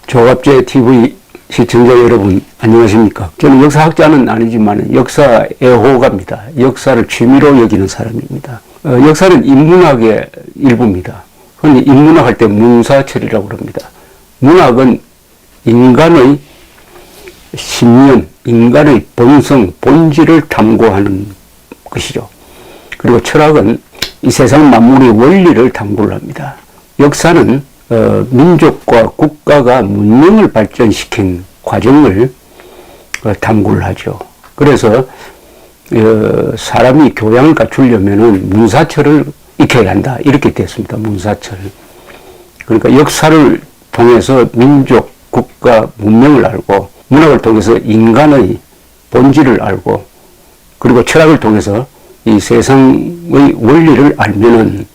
조갑제 TV 시청자 여러분 안녕하십니까. 저는 역사학자는 아니지만 역사 애호가입니다. 역사를 취미로 여기는 사람입니다. 역사는 인문학의 일부입니다. 흔히 인문학 할 때 문사철이라고 합니다. 문학은 인간의 신념, 인간의 본성, 본질을 탐구하는 것이죠. 그리고 철학은 이 세상 만물의 원리를 탐구를 합니다. 역사는 민족과 국가가 문명을 발전시킨 과정을 탐구를 하죠. 그래서 사람이 교양을 갖추려면 문사철을 익혀야 한다. 이렇게 됐습니다. 문사철. 그러니까 역사를 통해서 민족, 국가, 문명을 알고 문학을 통해서 인간의 본질을 알고 그리고 철학을 통해서 이 세상의 원리를 알면은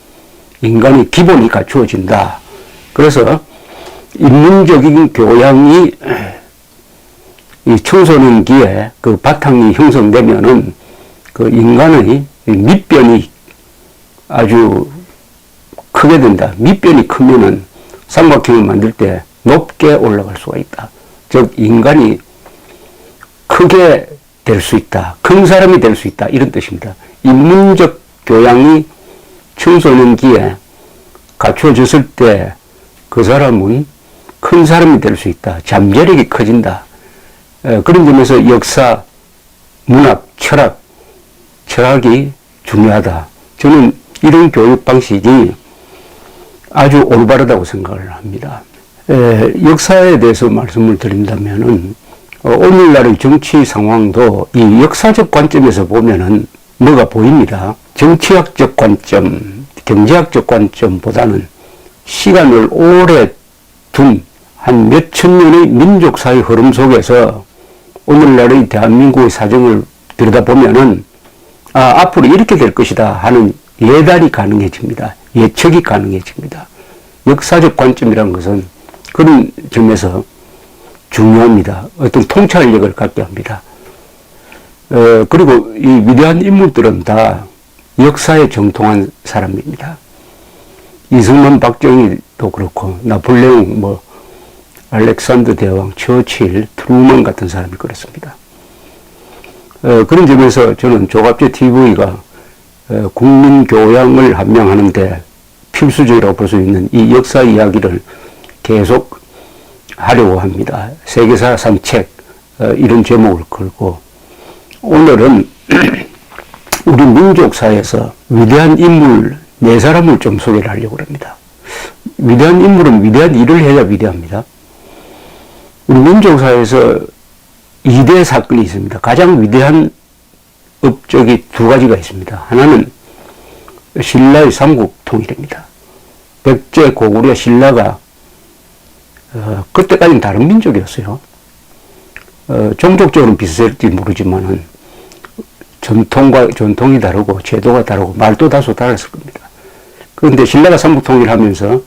인간의 기본이 갖추어진다. 그래서 인문적인 교양이 이 청소년기에 그 바탕이 형성되면은 그 인간의 밑변이 아주 크게 된다. 밑변이 크면은 삼각형을 만들 때 높게 올라갈 수가 있다. 즉 인간이 크게 될 수 있다. 큰 사람이 될 수 있다. 이런 뜻입니다. 인문적 교양이 청소년기에 갖추어졌을 때 그 사람은 큰 사람이 될 수 있다. 잠재력이 커진다. 그런 점에서 역사, 문학, 철학이 중요하다. 저는 이런 교육 방식이 아주 올바르다고 생각을 합니다. 역사에 대해서 말씀을 드린다면은 오늘날의 정치 상황도 이 역사적 관점에서 보면은 뭐가 보입니다. 정치학적 관점, 경제학적 관점보다는 시간을 오래 둔 한 몇천 년의 민족사의 흐름 속에서 오늘날의 대한민국의 사정을 들여다보면은 앞으로 이렇게 될 것이다 하는 예단이 가능해집니다. 예측이 가능해집니다. 역사적 관점이라는 것은 그런 점에서 중요합니다. 어떤 통찰력을 갖게 합니다. 그리고 이 위대한 인물들은 다 역사에 정통한 사람입니다. 이승만, 박정희도 그렇고 나폴레옹, 알렉산더 대왕, 처칠, 트루먼 같은 사람이 그렇습니다. 그런 점에서 저는 조갑제 TV가 국민 교양을 함양하는데 필수적이라고 볼 수 있는 이 역사 이야기를 계속 하려고 합니다. 세계사 산책 이런 제목을 걸고 오늘은 우리 민족사에서 위대한 인물 4사람을 좀 소개를 하려고 합니다. 위대한 인물은 위대한 일을 해야 위대합니다. 우리 민족사에서 2대 사건이 있습니다. 가장 위대한 업적이 2가지가 있습니다. 하나는 신라의 삼국 통일입니다. 백제, 고구려, 신라가 그때까지는 다른 민족이었어요. 종족적으로는 비슷할지 모르지만은 전통이 다르고 제도가 다르고 말도 다소 달랐을 겁니다. 그런데 신라가 삼국 통일하면서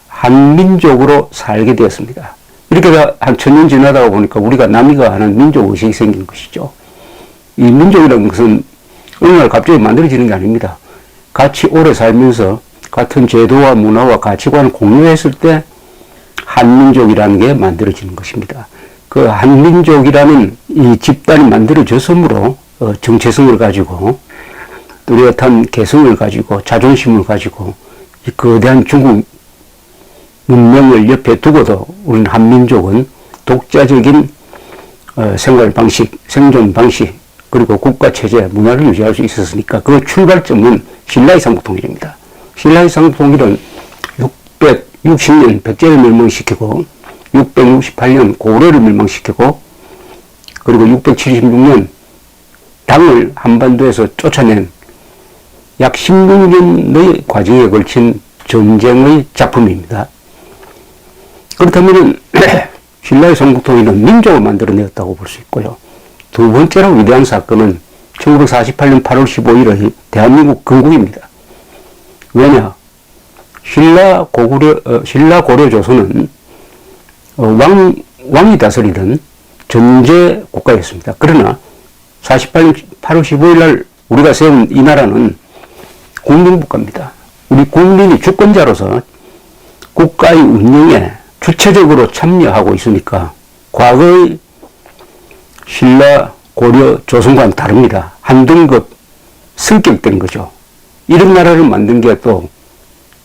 한민족으로 살게 되었습니다. 이렇게 한 1000년 지나다 보니까 우리가 남이가 하는 민족의식이 생긴 것이죠. 이 민족이라는 것은 어느 날 갑자기 만들어지는 게 아닙니다. 같이 오래 살면서 같은 제도와 문화와 가치관을 공유했을 때 한민족이라는 게 만들어지는 것입니다. 그 한민족이라는 이 집단이 만들어졌으므로 정체성을 가지고 뚜렷한 개성을 가지고 자존심을 가지고 이 거대한 중국 문명을 옆에 두고도 우리는 한민족은 독자적인 생활 방식, 생존 방식 그리고 국가 체제, 문화를 유지할 수 있었으니까 그 출발점은 신라의 삼국통일입니다. 신라의 삼국통일은 660년 백제를 멸망시키고 668년 고구려를 멸망시키고 그리고 676년 당을 한반도에서 쫓아낸 약 16년의 과정에 걸친 전쟁의 작품입니다. 그렇다면 신라의 삼국통일은 민족을 만들어내었다고 볼 수 있고요. 2번째로 위대한 사건은 1948년 8월 15일의 대한민국 건국입니다. 왜냐? 신라 고려 조선은 왕이 다스리던 전제 국가였습니다. 그러나 48년 8월 15일 날 우리가 세운 이 나라는 국민국가입니다. 우리 국민이 주권자로서 국가의 운영에 주체적으로 참여하고 있으니까 과거의 신라, 고려, 조선과는 다릅니다. 한 등급 승격된 거죠. 이런 나라를 만든 게 또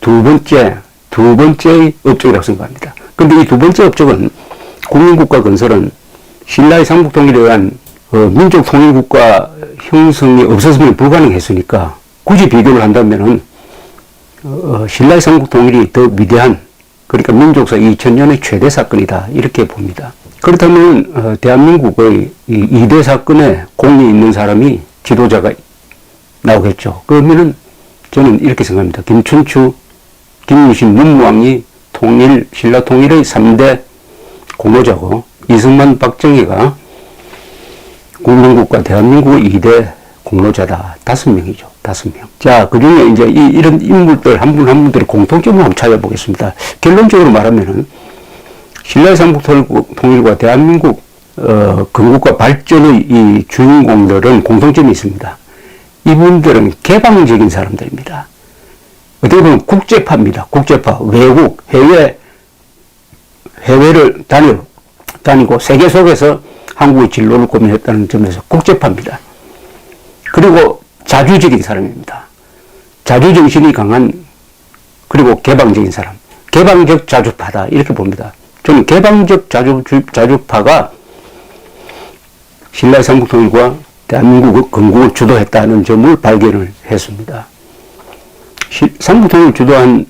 두 번째의 업적이라고 생각합니다. 근데 이 두 번째 업적은 국민국가 건설은 신라의 삼국통일에 의한 민족통일국가 형성이 없었으면 불가능했으니까 굳이 비교를 한다면은 신라의 삼국통일이 더 위대한, 그러니까 민족사 2000년의 최대 사건이다 이렇게 봅니다. 그렇다면 대한민국의 이 2대 사건에 공이 있는 사람이 지도자가 나오겠죠. 그러면은 저는 이렇게 생각합니다. 김춘추, 김유신, 문무왕이 신라 통일의 3대 공로자고 이승만, 박정희가 국민국가 대한민국의 2대 공로자다. 5명이죠. 5명. 자, 그 중에 이제 이런 인물들 한 분 한 분들의 공통점을 한번 찾아보겠습니다. 결론적으로 말하면은 신라의 삼국통일과 대한민국 건국과 발전의 이 주인공들은 공통점이 있습니다. 이분들은 개방적인 사람들입니다. 어떻게 보면 국제파입니다. 국제파. 외국, 해외를 다니고 세계 속에서 한국의 진로를 고민했다는 점에서 국제파입니다. 그리고 자주적인 사람입니다. 자주정신이 강한, 그리고 개방적인 사람. 개방적 자주파다 이렇게 봅니다. 저는 개방적 자주파가 신라의 삼국통일과 대한민국 건국을 주도했다는 점을 발견을 했습니다. 삼국통일을 주도한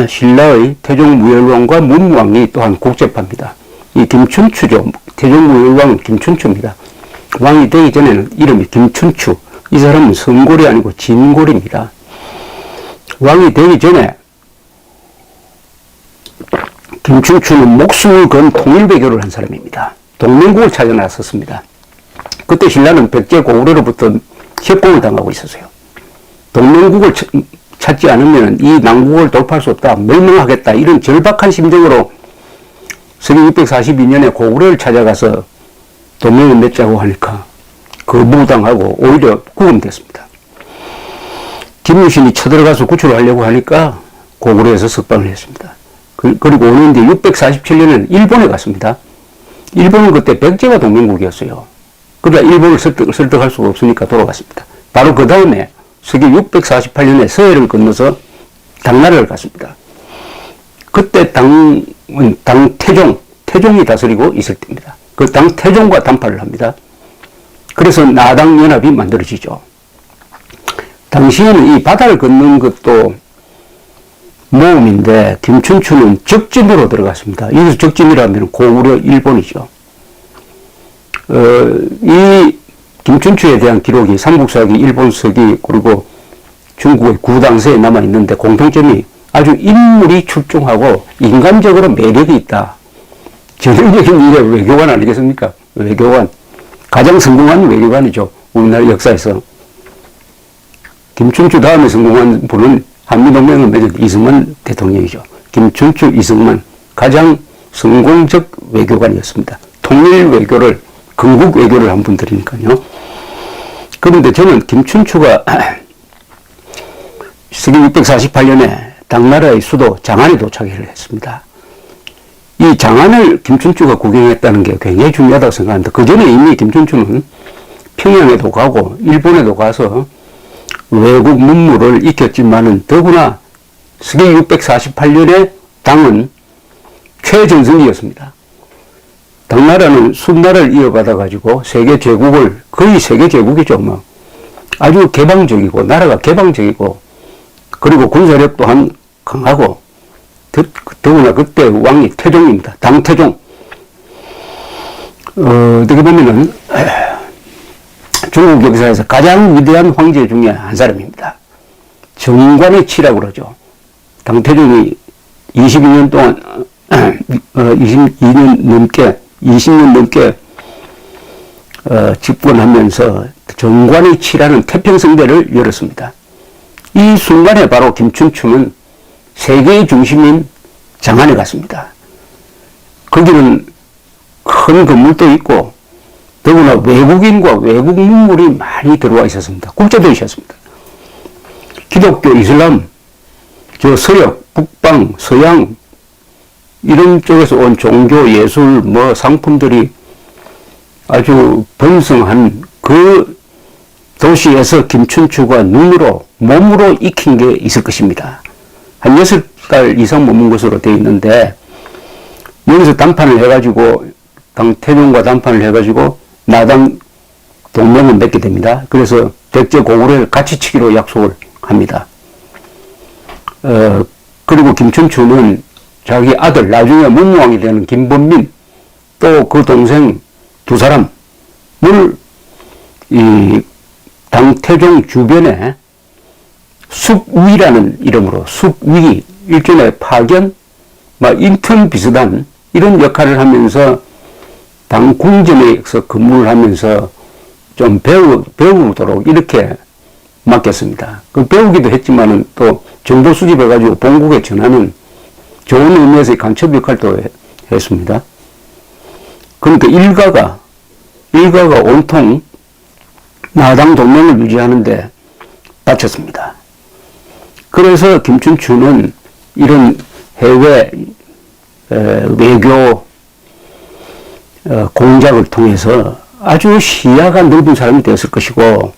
신라의 태종무열왕과 문무왕이 또한 국제파입니다. 이 김춘추죠. 태종무열왕은 김춘추입니다. 왕이 되기 전에는 이름이 김춘추. 이 사람은 성골이 아니고 진골입니다. 왕이 되기 전에 김춘추는 목숨을 건 통일외교를 한 사람입니다. 동맹국을 찾아 나섰습니다. 그때 신라는 백제 고구려로부터 협공을 당하고 있었어요. 동맹국을 찾지 않으면 이 난국을 돌파할 수 없다, 멸망하겠다, 이런 절박한 심정으로 서기 642년에 고구려를 찾아가서 동맹을 맺자고 하니까 거부당하고 오히려 구금됐습니다. 김유신이 쳐들어가서 구출을 하려고 하니까 고구려에서 석방을 했습니다. 그리고 5년 뒤 647년에는 일본에 갔습니다. 일본은 그때 백제가 동맹국이었어요. 그러나 일본을 설득할 수가 없으니까 돌아갔습니다. 바로 그 다음에 서기 648년에 서해를 건너서 당나라를 갔습니다. 그때 태종이 다스리고 있을 때입니다. 그 태종과 담파를 합니다. 그래서 나당연합이 만들어지죠. 당시에는 이 바다를 걷는 것도 모험인데 김춘추는 적진으로 들어갔습니다. 여기서 적진이라면 고구려 일본이죠. 이 김춘추에 대한 기록이 삼국사기, 일본서기, 그리고 중국의 구당서에 남아있는데 공통점이 아주 인물이 출중하고 인간적으로 매력이 있다. 전형적인 이게 외교관 아니겠습니까? 외교관. 가장 성공한 외교관이죠. 우리나라 역사에서. 김춘추 다음에 성공한 분은 한미동맹을 맺은 이승만 대통령이죠. 김춘추, 이승만. 가장 성공적 외교관이었습니다. 통일 외교를, 건국 외교를 한 분들이니까요. 그런데 저는 김춘추가 서기 648년에 당나라의 수도 장안에 도착을 했습니다. 이 장안을 김춘추가 구경했다는 게 굉장히 중요하다고 생각합니다. 그 전에 이미 김춘추는 평양에도 가고 일본에도 가서 외국 문물을 익혔지만은 더구나 서기 648년에 당은 최전성기였습니다. 당나라는 순나라를 이어받아가지고 세계 제국을, 거의 세계 제국이죠. 뭐. 아주 개방적이고, 나라가 개방적이고, 그리고 군사력 또한 강하고, 더구나 그때 왕이 태종입니다. 당태종. 어떻게 보면은, 중국 역사에서 가장 위대한 황제 중에 한 사람입니다. 정관의 치라고 그러죠. 당태종이 22년 동안, 20년 넘게 집권하면서 정관의 치라는 태평성대를 열었습니다. 이 순간에 바로 김춘추는 세계의 중심인 장안에 갔습니다. 거기는 큰 건물도 있고 더구나 외국인과 외국 문물이 많이 들어와 있었습니다. 국제도 있었습니다. 기독교, 이슬람, 서역, 북방, 서양 이런 쪽에서 온 종교, 예술, 뭐 상품들이 아주 번성한 그 도시에서 김춘추가 눈으로, 몸으로 익힌 게 있을 것입니다. 한 6달 이상 머문 것으로 되어 있는데, 여기서 담판을 해가지고, 당태종과 담판을 해가지고, 나당 동맹을 맺게 됩니다. 그래서 백제 고구려를 같이 치기로 약속을 합니다. 그리고 김춘추는 자기 아들, 나중에 문무왕이 되는 김범민, 또 그 동생 두 사람을 이 당태종 주변에 숙위라는 이름으로 숙위, 일종의 파견, 인턴 비슷한 이런 역할을 하면서 당 궁전에서 근무를 하면서 좀 배우도록 이렇게 맡겼습니다. 그 배우기도 했지만은 또 정보 수집해가지고 본국에 전하는 좋은 의미에서의 간첩 역할도 했습니다. 그러니까 일가가 온통 나당 동맹을 유지하는데 바쳤습니다. 그래서 김춘추는 이런 해외 외교 공작을 통해서 아주 시야가 넓은 사람이 되었을 것이고,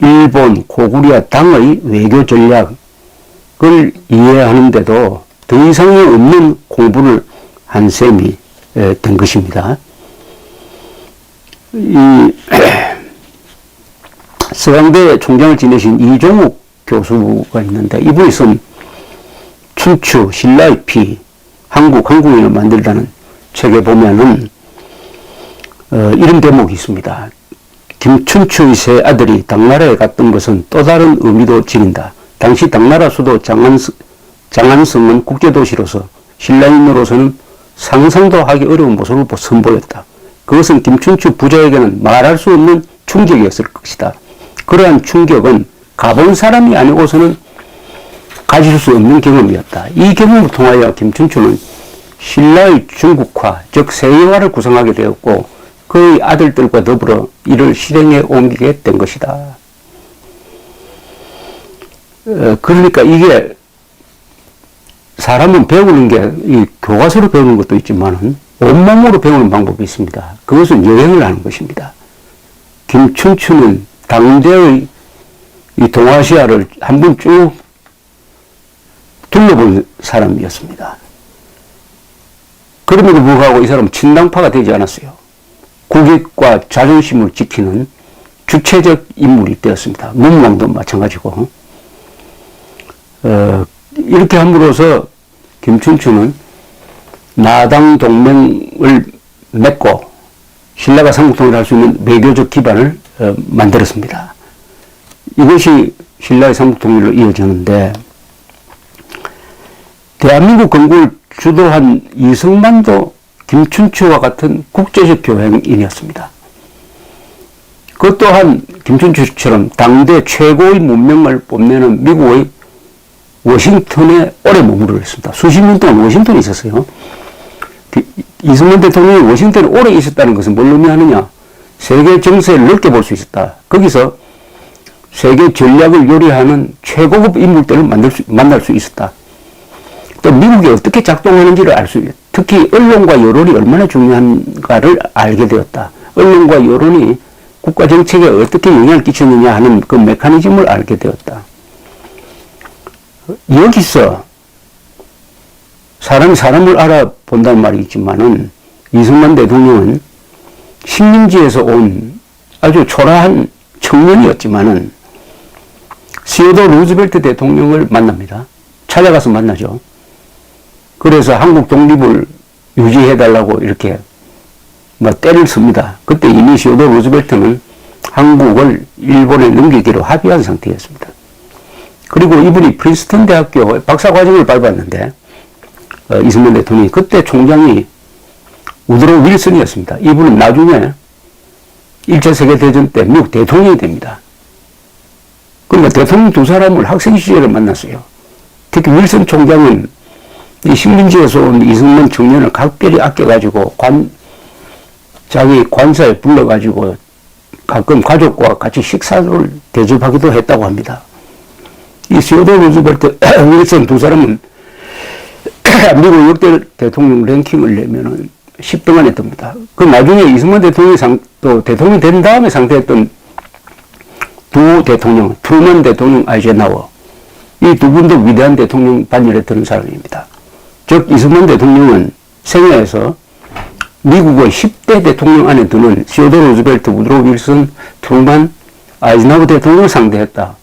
일본 고구려 당의 외교 전략을 이해하는데도 더 이상이 없는 공부를 한 셈이 된 것입니다. 이 서강대 총장을 지내신 이종욱 교수가 있는데, 이분이 쓴 춘추, 신라의 피, 한국인을 만들다는 책에 보면은 이런 대목이 있습니다. 김춘추의 세 아들이 당나라에 갔던 것은 또 다른 의미도 지닌다. 당시 당나라 수도 장안성은 국제도시로서 신라인으로서는 상상도 하기 어려운 모습을 선보였다. 그것은 김춘추 부자에게는 말할 수 없는 충격이었을 것이다. 그러한 충격은 가본 사람이 아니고서는 가질 수 없는 경험이었다. 이 경험을 통하여 김춘추는 신라의 중국화, 즉 세계화를 구성하게 되었고, 그의 아들들과 더불어 이를 실행에 옮기게 된 것이다. 그러니까 이게 사람은 배우는 게 이 교과서로 배우는 것도 있지만 온몸으로 배우는 방법이 있습니다. 그것은 여행을 하는 것입니다. 김춘추는 당대의 이 동아시아를 한번 쭉 둘러본 사람이었습니다. 그럼에도 불구하고 이 사람은 친당파가 되지 않았어요. 국익과 자존심을 지키는 주체적 인물이 되었습니다. 문무왕도 마찬가지고. 이렇게 함으로써 김춘추는 나당 동맹을 맺고 신라가 삼국통일을 할 수 있는 외교적 기반을 만들었습니다. 이것이 신라의 삼국통일로 이어졌는데, 대한민국 건국을 주도한 이승만도 김춘추와 같은 국제적 교행인이었습니다. 그 또한 김춘추처럼 당대 최고의 문명을 뽐내는 미국의 워싱턴에 오래 머무르고 있습니다. 수십 년 동안 워싱턴에 있었어요. 이승만 대통령이 워싱턴에 오래 있었다는 것은 뭘 의미하느냐? 세계 정세를 넓게 볼 수 있었다. 거기서 세계 전략을 요리하는 최고급 인물들을 만날 수 있었다. 또 미국이 어떻게 작동하는지를 알 수 있다. 특히 언론과 여론이 얼마나 중요한가를 알게 되었다. 언론과 여론이 국가 정책에 어떻게 영향을 끼치느냐 하는 그 메커니즘을 알게 되었다. 여기서 사람이 사람을 알아본다는 말이 있지만은, 이승만 대통령은 식민지에서 온 아주 초라한 청년이었지만은 시어도 루즈벨트 대통령을 만납니다. 찾아가서 만나죠. 그래서 한국 독립을 유지해달라고 이렇게 때를 씁니다. 그때 이미 시어도 루즈벨트는 한국을 일본에 넘기기로 합의한 상태였습니다. 그리고 이분이 프린스턴 대학교 박사과정을 밟았는데, 이승만 대통령이 그때 총장이 우드로 윌슨이었습니다. 이분은 나중에 1차 세계대전 때 미국 대통령이 됩니다. 그러니까 대통령 두 사람을 학생 시절에 만났어요. 특히 윌슨 총장은 이 식민지에서 온 이승만 청년을 각별히 아껴가지고 자기 관사에 불러가지고 가끔 가족과 같이 식사를 대접하기도 했다고 합니다. 이 시어도 루즈벨트, 윌슨 두 사람은 미국 역대 대통령 랭킹을 내면은 10등 안에 듭니다. 그 나중에 이승만 대통령이 또 대통령이 된 다음에 상대했던 두 대통령, 트루먼 대통령, 아이젠하워. 이 두 분도 위대한 대통령 반열에 드는 사람입니다. 즉, 이승만 대통령은 생애에서 미국의 10대 대통령 안에 드는 시어도 루즈벨트, 우드로 윌슨, 트루먼, 아이젠하워 대통령을 상대했다.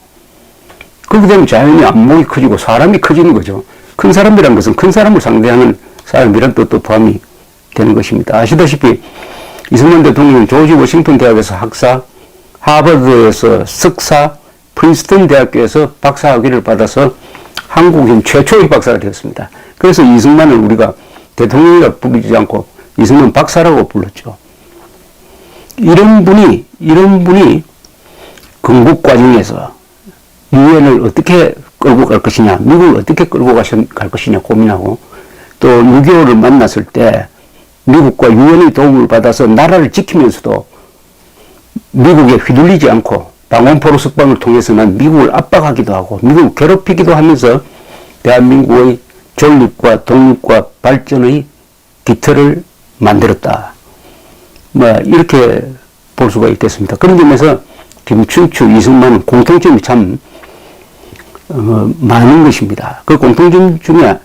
그렇게 되면 자연히 안목이 커지고 사람이 커지는 거죠. 큰 사람이란 것은 큰 사람을 상대하는 사람이란 뜻도 포함이 되는 것입니다. 아시다시피 이승만 대통령은 조지 워싱턴 대학에서 학사, 하버드에서 석사, 프린스턴 대학교에서 박사학위를 받아서 한국인 최초의 박사가 되었습니다. 그래서 이승만을 우리가 대통령이라고 부르지 않고 이승만 박사라고 불렀죠. 이런 분이 건국 과정에서 유엔을 어떻게 끌고 갈 것이냐, 미국을 어떻게 끌고 갈 것이냐 고민하고, 또 6.25를 만났을 때 미국과 유엔의 도움을 받아서 나라를 지키면서도 미국에 휘둘리지 않고 방원포로 석방을 통해서는 미국을 압박하기도 하고 미국을 괴롭히기도 하면서 대한민국의 존립과 독립과 발전의 기틀을 만들었다. 이렇게 볼 수가 있겠습니다. 그런 점에서 김춘추, 이승만은 공통점이 참 많은 것입니다. 그 공통점 중에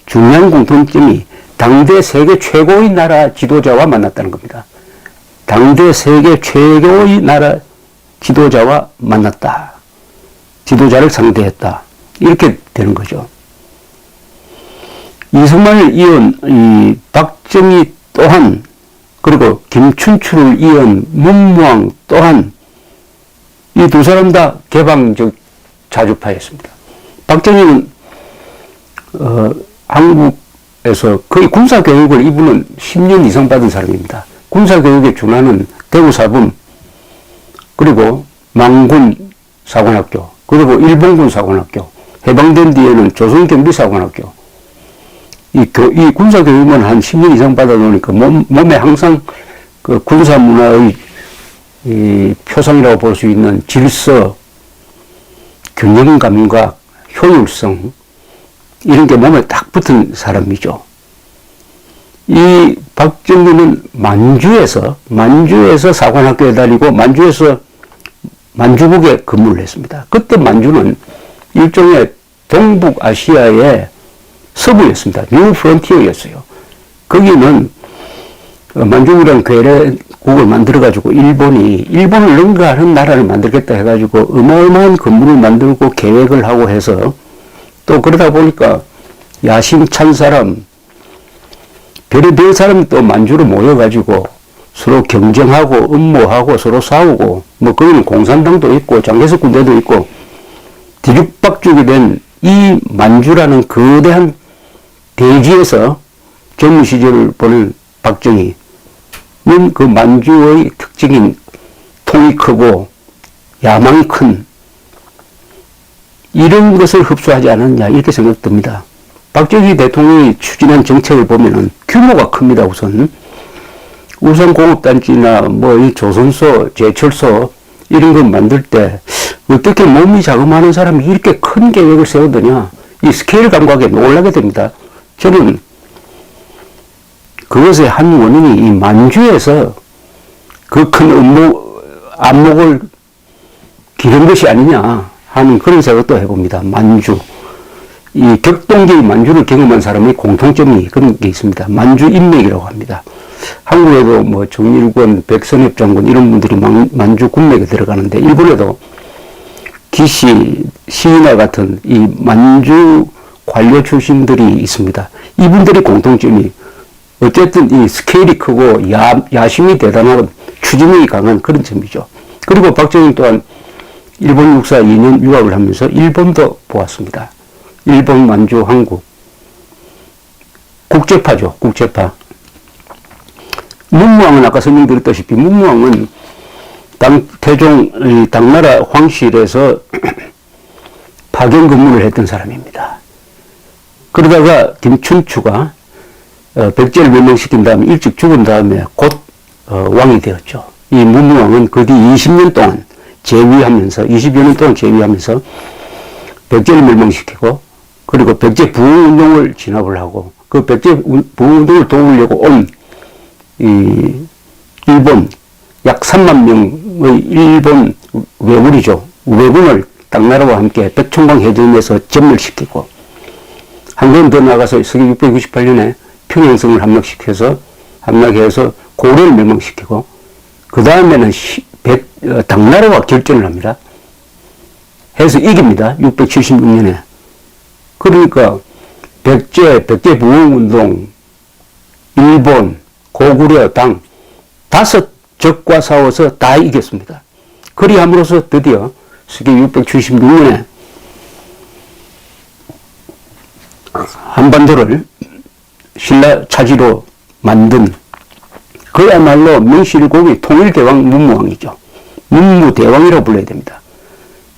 중요한 공통점이 당대 세계 최고의 나라 지도자와 만났다는 겁니다. 당대 세계 최고의 나라 지도자와 만났다. 지도자를 상대했다. 이렇게 되는 거죠. 이승만을 이은 이 박정희 또한, 그리고 김춘추를 이은 문무왕 또한 이 두 사람 다 개방적 자주파였습니다. 박정희는 한국에서 거의 군사교육을 이분은 10년 이상 받은 사람입니다. 군사교육에 준하는 대구사범, 그리고 망군 사관학교, 그리고 일본군 사관학교, 해방된 뒤에는 조선경비사관학교. 이 군사교육만 한 10년 이상 받아 놓으니까 몸에 항상 그 군사문화의 이 표상이라고 볼 수 있는 질서, 균형감각, 효율성, 이런 게 몸에 딱 붙은 사람이죠. 이 박정희는 만주에서 사관학교에 다니고 만주에서 만주국에 근무를 했습니다. 그때 만주는 일종의 동북아시아의 서부였습니다. 뉴 프론티어였어요. 거기는 만주국이라는 괴뢰국을 만들어가지고 일본을 능가하는 나라를 만들겠다 해가지고 어마어마한 건물을 만들고 계획을 하고 해서, 또 그러다 보니까 야심찬 사람, 별의별 사람이 또 만주로 모여가지고 서로 경쟁하고 음모하고 서로 싸우고, 거기는 공산당도 있고 장개석 군대도 있고 뒤죽박죽이 된 이 만주라는 거대한 대지에서 젊은 시절을 보낸 박정희는 그 만주의 특징인 통이 크고 야망이 큰 이런 것을 흡수하지 않았냐, 이렇게 생각됩니다. 박정희 대통령이 추진한 정책을 보면은 규모가 큽니다. 우선 공업단지나 이 조선소, 제철소 이런 걸 만들 때 어떻게 몸이 자그마한 사람이 이렇게 큰 계획을 세우더냐, 이 스케일 감각에 놀라게 됩니다. 저는 그것의 한 원인이 이 만주에서 그 큰 안목을 기른 것이 아니냐 하는 그런 생각도 해봅니다. 만주. 이 격동기 만주를 경험한 사람의 공통점이 그런 게 있습니다. 만주 인맥이라고 합니다. 한국에도 정일권, 백선엽 장군 이런 분들이 만주 군맥에 들어가는데, 일본에도 기시, 시인화 같은 이 만주 관료 출신들이 있습니다. 이분들의 공통점이 어쨌든 이 스케일이 크고 야심이 대단하고 추진력이 강한 그런 점이죠. 그리고 박정희 또한 일본 육사 2년 유학을 하면서 일본도 보았습니다. 일본, 만주, 한국. 국제파죠, 국제파. 문무왕은 아까 설명드렸다시피 문무왕은 당나라 황실에서 파견 근무를 했던 사람입니다. 그러다가 김춘추가 백제를 멸망시킨 다음에 일찍 죽은 다음에 곧 왕이 되었죠. 이 문무왕은 그 뒤 20년 동안 제위하면서 백제를 멸망시키고 그리고 백제 부흥운동을 진압을 하고 그 백제 부흥운동을 도우려고 온 일본 약 3만 명의 일본 왜군이죠. 왜군을 당나라와 함께 백총강 해전에서 전멸시키고 한 걸음 더 나가서 서기 698년에 평양성을 함락해서 고려를 멸망시키고 그 다음에는 당나라와 결전을 합니다. 해서 이깁니다. 676년에. 그러니까 백제 부흥운동, 일본, 고구려 당 5 적과 싸워서 다 이겼습니다. 그리함으로써 드디어 서기 676년에 한반도를 신라 차지로 만든 그야말로 명실공히 통일대왕 문무왕이죠. 문무대왕이라고 불러야 됩니다.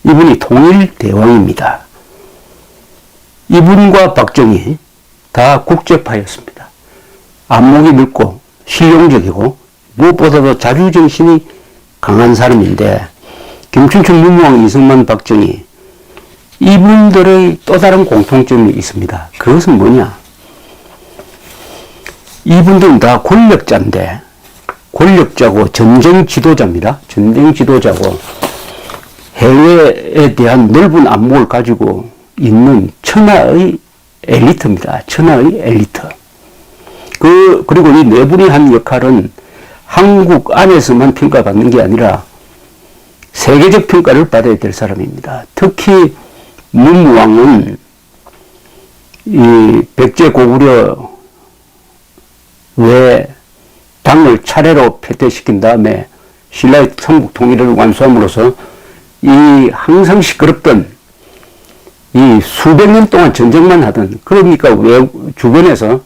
이분이 통일대왕입니다. 이분과 박정희 다 국제파였습니다. 안목이 넓고 실용적이고 무엇보다도 자주정신이 강한 사람인데 김춘추, 문무왕, 이승만, 박정희 이분들의 또 다른 공통점이 있습니다. 그것은 뭐냐? 이분들은 다 권력자인데 권력자고 전쟁 지도자입니다. 전쟁 지도자고 해외에 대한 넓은 안목을 가지고 있는 천하의 엘리트입니다. 천하의 엘리트. 그리고 이 네 분이 한 역할은 한국 안에서만 평가받는 게 아니라 세계적 평가를 받아야 될 사람입니다. 특히 문무왕은 이 백제 고구려 외 당을 차례로 패퇴시킨 다음에 신라의 삼국 통일을 완수함으로써 이 항상 시끄럽던 이 수백 년 동안 전쟁만 하던 그러니까 외 주변에서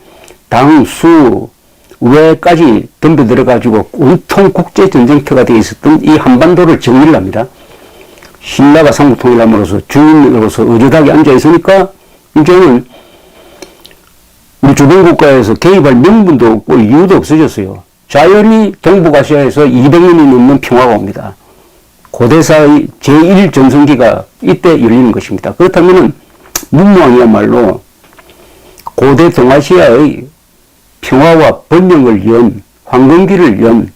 당, 수, 외까지 덤벼들어가지고 온통 국제전쟁터가 되어 있었던 이 한반도를 정리를 합니다. 신라가 삼국 통일함으로써 주인으로서 의젓하게 앉아있으니까 이제는 우리 주변 국가에서 개입할 명분도 없고 이유도 없어졌어요. 자연히 동북아시아에서 200년이 넘는 평화가 옵니다. 고대사의 제1전성기가 이때 열리는 것입니다. 그렇다면 문무왕이야말로 고대 동아시아의 평화와 번영을 연 황금기를 연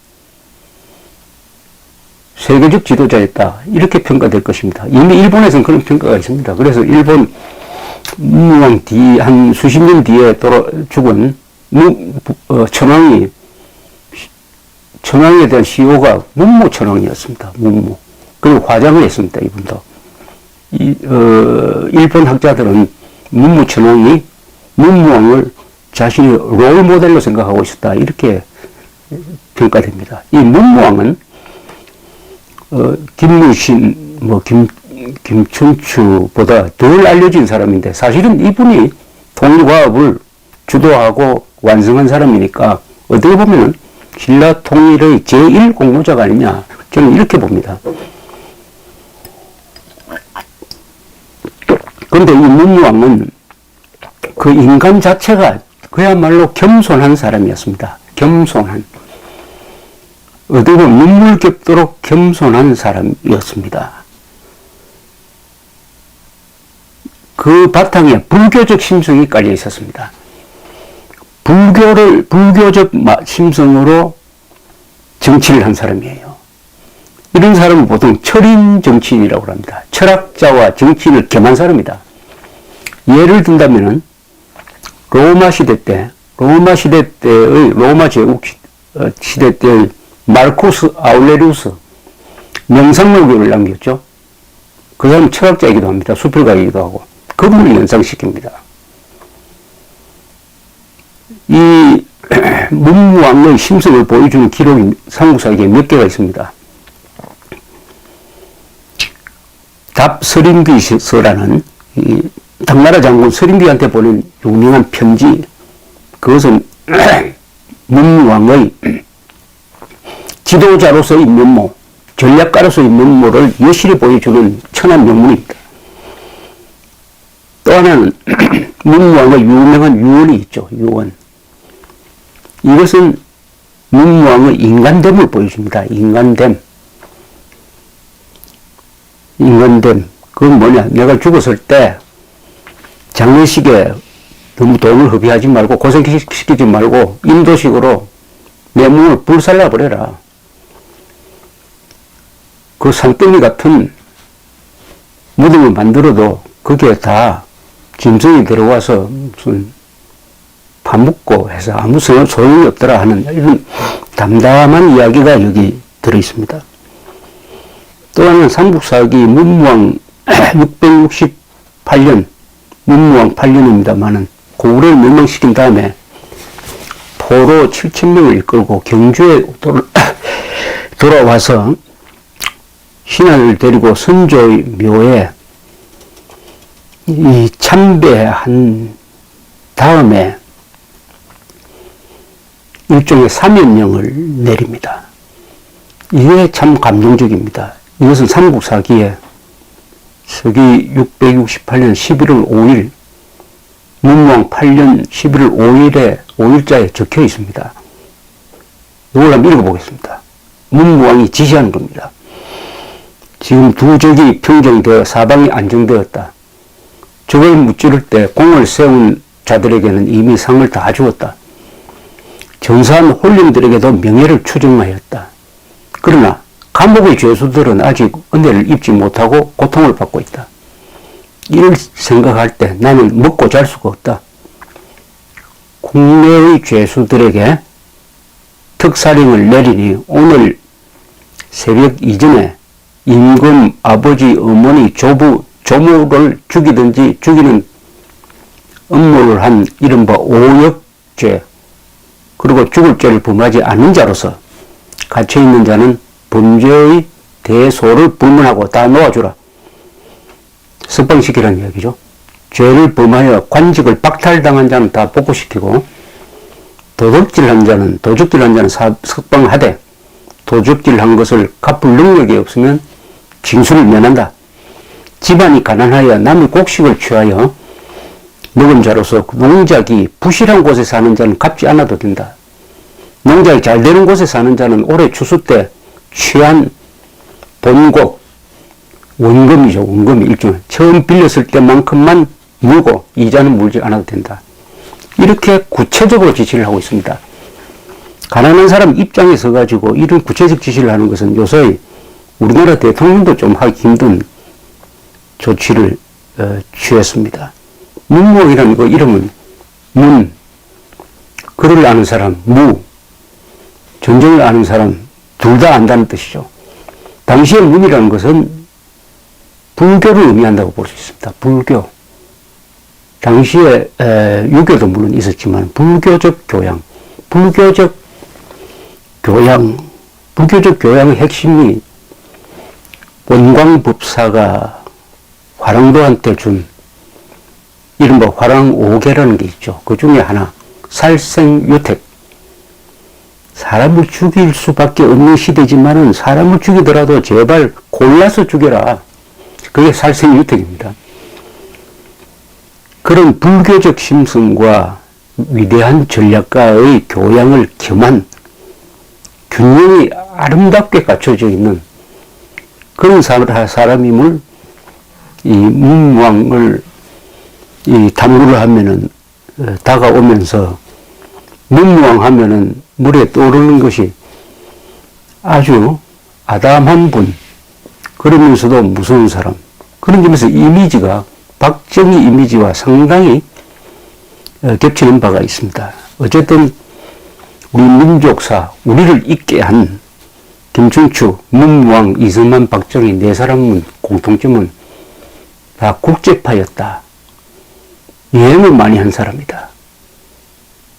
세계적 지도자였다. 이렇게 평가될 것입니다. 이미 일본에서는 그런 평가가 있습니다. 그래서 일본 문무왕 한 수십 년 뒤에 죽은 천황에 대한 CEO가 문무천황이었습니다. 문무. 그리고 화장을 했습니다. 이분도. 일본 학자들은 문무천황이 문무왕을 자신의 롤 모델로 생각하고 있었다. 이렇게 평가됩니다. 이 문무왕은 김무신, 김춘추보다 덜 알려진 사람인데 사실은 이분이 통일과업을 주도하고 완성한 사람이니까 어떻게 보면 신라 통일의 제1공로자가 아니냐 저는 이렇게 봅니다. 그런데 이 문무왕은 그 인간 자체가 그야말로 겸손한 사람이었습니다. 겸손한. 어떻게 보면 눈물 겹도록 겸손한 사람이었습니다. 그 바탕에 불교적 심성이 깔려 있었습니다. 불교적 심성으로 정치를 한 사람이에요. 이런 사람은 보통 철인 정치인이라고 합니다. 철학자와 정치인을 겸한 사람이다. 예를 든다면은 로마 시대 때의 로마 제국 시대 때의 마르쿠스 아울레리우스 명상록을 남겼죠. 그 사람은 철학자이기도 합니다. 수필가이기도 하고 그분을 연상시킵니다. 이 문무왕의 심성을 보여주는 기록이 삼국사기에 몇 개가 있습니다. 답서림귀서라는 당나라 장군 서림귀한테 보낸 유명한 편지, 그것은 문무왕의 지도자로서의 면모, 전략가로서의 면모를 여실히 보여주는 천한 명문입니다. 또 하나는 문무왕의 유명한 유언이 있죠. 유언. 이것은 문무왕의 인간됨을 보여줍니다. 인간됨. 그건 뭐냐? 내가 죽었을 때 장례식에 너무 돈을 허비하지 말고 고생시키지 말고 인도식으로 내 몸을 불살라 버려라. 그 산더미 같은 무덤을 만들어도 그게 다 짐승이 들어와서 무슨 파묻고 해서 아무 소용이 없더라 하는 이런 담담한 이야기가 여기 들어있습니다. 또 하나는 삼국사기 문무왕 668년 문무왕 8년입니다만은 고구려를 멸망시킨 다음에 포로 7,000명을 이끌고 경주에 돌아와서 신하를 데리고 선조의 묘에 이 참배한 다음에 일종의 사면령을 내립니다. 이게 참 감동적입니다. 이것은 삼국사기에 서기 668년 11월 5일 문무왕 8년 11월 5일에 5일자에 적혀 있습니다. 이걸 한번 읽어보겠습니다. 문무왕이 지시한 겁니다. 지금 두 적이 평정되어 사방이 안정되었다. 적을 무찌를 때 공을 세운 자들에게는 이미 상을 다 주었다. 전사한 홀령들에게도 명예를 추정하였다. 그러나 감옥의 죄수들은 아직 은혜를 입지 못하고 고통을 받고 있다. 이를 생각할 때 나는 먹고 잘 수가 없다. 국내의 죄수들에게 특사령을 내리니 오늘 새벽 이전에 임금 아버지 어머니 조모를 죽이든지 죽이는 음모를 한 이른바 오역죄 그리고 죽을 죄를 범하지 않는 자로서 갇혀있는 자는 범죄의 대소를 불문하고 다 놓아주라. 석방시키라는 이야기죠. 죄를 범하여 관직을 박탈당한 자는 다 복구시키고 도둑질한 자는 석방하되 도둑질한 것을 갚을 능력이 없으면 징수를 면한다. 집안이 가난하여 남의 곡식을 취하여 먹은 자로서 농작이 부실한 곳에 사는 자는 갚지 않아도 된다. 농작이 잘 되는 곳에 사는 자는 올해 추수 때 취한 본곡, 원금이죠. 원금이 일종의 처음 빌렸을 때만큼만 물고 이자는 물지 않아도 된다. 이렇게 구체적으로 지시를 하고 있습니다. 가난한 사람 입장에 서가지고 이런 구체적 지시를 하는 것은 요새 우리나라 대통령도 좀 하기 힘든 조치를 취했습니다. 문무왕이라는 그 이름은 문, 글을 아는 사람, 무, 전쟁을 아는 사람 둘 다 안다는 뜻이죠. 당시의 문이라는 것은 불교를 의미한다고 볼 수 있습니다. 불교. 당시에 유교도 물론 있었지만 불교적 교양의 핵심이 원광법사가 화랑도한테 준 이른바 화랑오계라는 게 있죠. 그 중에 하나 살생유택. 사람을 죽일 수밖에 없는 시대지만은 사람을 죽이더라도 제발 골라서 죽여라. 그게 살생유택입니다. 그런 불교적 심성과 위대한 전략가의 교양을 겸한 균형이 아름답게 갖춰져 있는 그런 사람임을 이 문무왕을 이 탐구를 하면은 다가오면서 문무왕 하면은 물에 떠오르는 것이 아주 아담한 분, 그러면서도 무서운 사람. 그런 점에서 이미지가 박정희 이미지와 상당히 겹치는 바가 있습니다. 어쨌든 우리 민족사, 우리를 있게 한 김춘추, 문무왕, 이승만, 박정희 네 사람은 공통점은 다 국제파였다. 여행을 많이 한 사람이다.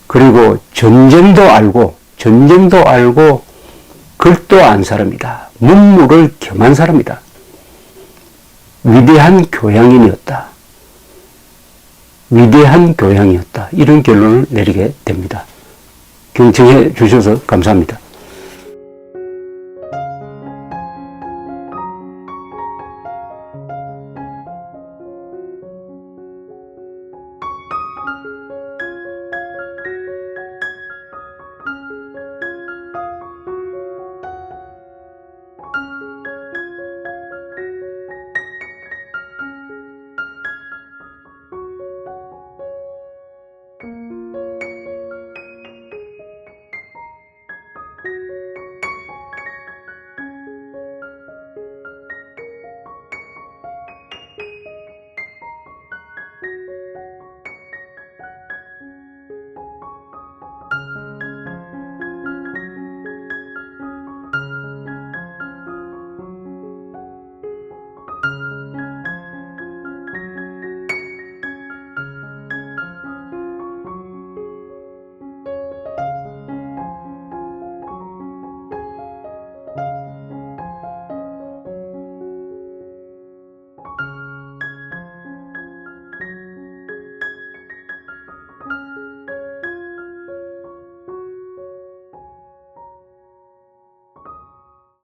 그리고 전쟁도 알고 글도 안 사람이다. 문무를 겸한 사람이다. 위대한 교양인이었다. 이런 결론을 내리게 됩니다. 경청해 주셔서 감사합니다.